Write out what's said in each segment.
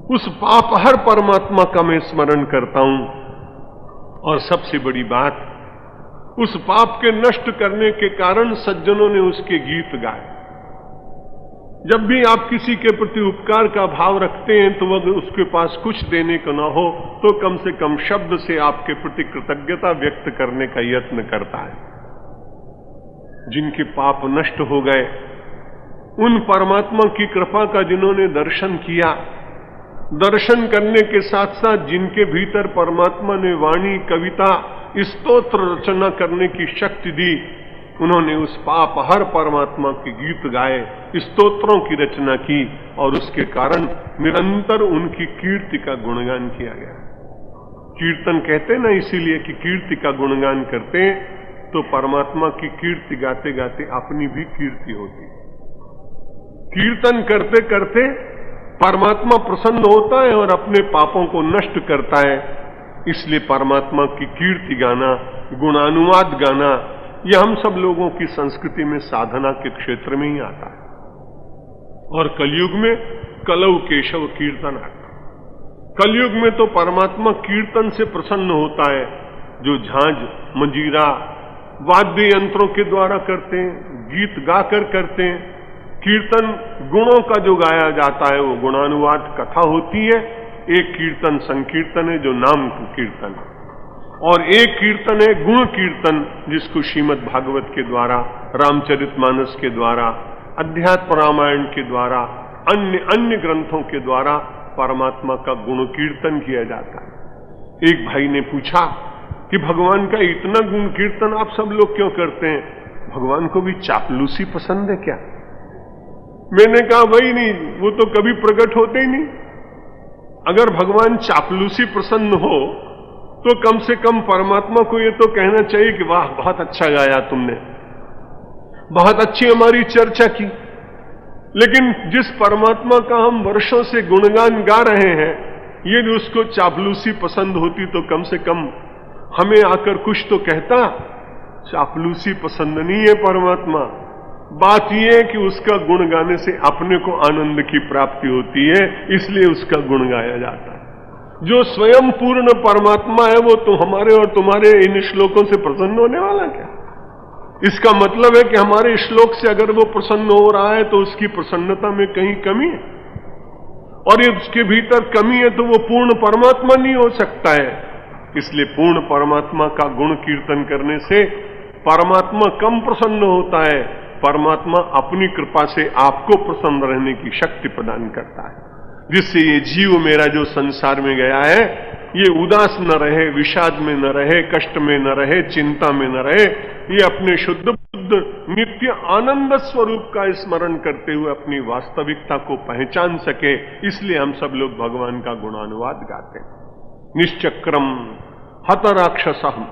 उस पाप हर परमात्मा का मैं स्मरण करता हूं। और सबसे बड़ी बात, उस पाप के नष्ट करने के कारण सज्जनों ने उसके गीत गाए। जब भी आप किसी के प्रति उपकार का भाव रखते हैं तो वह उसके पास कुछ देने को ना हो तो कम से कम शब्द से आपके प्रति कृतज्ञता व्यक्त करने का यत्न करता है। जिनके पाप नष्ट हो गए, उन परमात्मा की कृपा का जिन्होंने दर्शन किया, दर्शन करने के साथ साथ जिनके भीतर परमात्मा ने वाणी, कविता, स्तोत्र रचना करने की शक्ति दी, उन्होंने उस पाप हर परमात्मा के गीत गाए, स्तोत्रों की रचना की और उसके कारण निरंतर उनकी कीर्ति का गुणगान किया गया। कीर्तन कहते ना इसीलिए कि कीर्ति का गुणगान करते हैं, तो परमात्मा की कीर्ति गाते गाते अपनी भी कीर्ति होती। कीर्तन करते करते परमात्मा प्रसन्न होता है और अपने पापों को नष्ट करता है। इसलिए परमात्मा की कीर्ति गाना, गुणानुवाद गाना, यह हम सब लोगों की संस्कृति में साधना के क्षेत्र में ही आता है। और कलयुग में कलौ केशव कीर्तन आता है। कलयुग में तो परमात्मा कीर्तन से प्रसन्न होता है, जो झांझ, मंजीरा, वाद्य यंत्रों के द्वारा करते हैं, गीत गाकर करते हैं। कीर्तन गुणों का जो गाया जाता है वो गुणानुवाद कथा होती है। एक कीर्तन संकीर्तन है जो नाम कीर्तन है, और एक कीर्तन है गुण कीर्तन, जिसको श्रीमद् भागवत के द्वारा, रामचरितमानस के द्वारा, अध्यात्म रामायण के द्वारा, अन्य ग्रंथों के द्वारा परमात्मा का गुण कीर्तन किया जाता है। एक भाई ने पूछा कि भगवान का इतना गुण कीर्तन आप सब लोग क्यों करते हैं? भगवान को भी चापलूसी पसंद है क्या? मैंने कहा वही नहीं, वो तो कभी प्रकट होते ही नहीं। अगर भगवान चापलूसी प्रसन्न हो तो कम से कम परमात्मा को यह तो कहना चाहिए कि वाह बहुत अच्छा गाया तुमने, बहुत अच्छी हमारी चर्चा की। लेकिन जिस परमात्मा का हम वर्षों से गुणगान गा रहे हैं, यदि उसको चापलूसी पसंद होती तो कम से कम हमें आकर कुछ तो कहता। चापलूसी पसंद नहीं है परमात्मा। बात यह है कि उसका गुण गाने से अपने को आनंद की प्राप्ति होती है, इसलिए उसका गुण गाया जाता है। जो स्वयं पूर्ण परमात्मा है वो तो हमारे और तुम्हारे इन श्लोकों से प्रसन्न होने वाला क्या? इसका मतलब है कि हमारे श्लोक से अगर वो प्रसन्न हो रहा है तो उसकी प्रसन्नता में कहीं कमी है, और ये उसके भीतर कमी है तो वो पूर्ण परमात्मा नहीं हो सकता है। इसलिए पूर्ण परमात्मा का गुण कीर्तन करने से परमात्मा कम प्रसन्न होता है। परमात्मा अपनी कृपा से आपको प्रसन्न रहने की शक्ति प्रदान करता है, जिससे ये जीव मेरा जो संसार में गया है, ये उदास न रहे, विषाद में न रहे, कष्ट में न रहे, चिंता में न रहे। ये अपने शुद्ध बुद्ध नित्य आनंद स्वरूप का स्मरण करते हुए अपनी वास्तविकता को पहचान सके। इसलिए हम सब लोग भगवान का गुणानुवाद गाते हैं। निश्चक्रम हत राक्षसः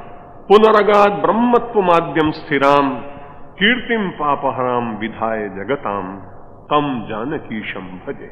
पुनरगाद ब्रह्मत्व माध्यम स्थिराम कीर्तिम पापहराम विधाय जगताम तम जानकीशं भजे।